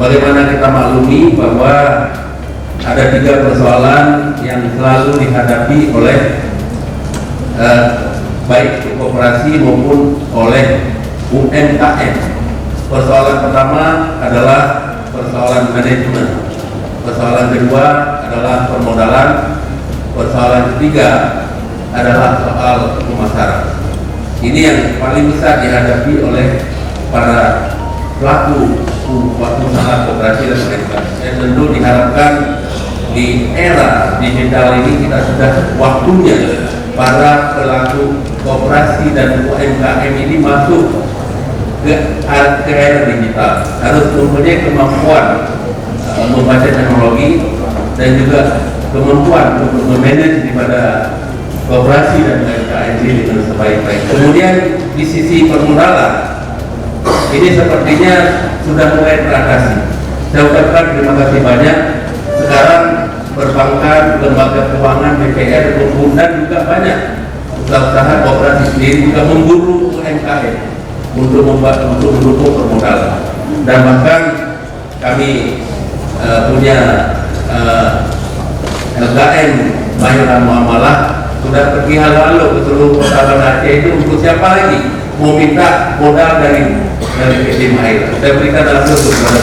sebagaimana kita maklumi bahwa ada 3 persoalan yang selalu dihadapi oleh baik koperasi maupun oleh UMKM. Persoalan pertama adalah persoalan manajemen, persoalan kedua adalah permodalan, persoalan ketiga adalah soal pemasaran. Ini yang paling besar dihadapi oleh para pelaku usaha koperasi dan mereka. Dan tentu diharapkan di era digital ini kita sudah waktunya para pelaku koperasi dan UMKM ini masuk ke era digital, harus mempunyai kemampuan membaca teknologi dan juga kemampuan untuk memanage daripada koperasi dan UMKM ini dengan sebaik-baik. Kemudian di sisi permodalan ini sepertinya sudah mulai teratasi. Saya ucapkan terima kasih banyak. Sekarang perbankan, lembaga keuangan, BPR, dan juga banyak usaha-usaha koperasi sendiri juga memburu UMKM untuk mendukung permodalan. Dan bahkan kami punya LKM Mayoran Muamalah sudah pergi halo-halo ke seluruh kota Aceh itu untuk siapa lagi mau minta modal dari PT Mayoran. Saya berikan langsung kepada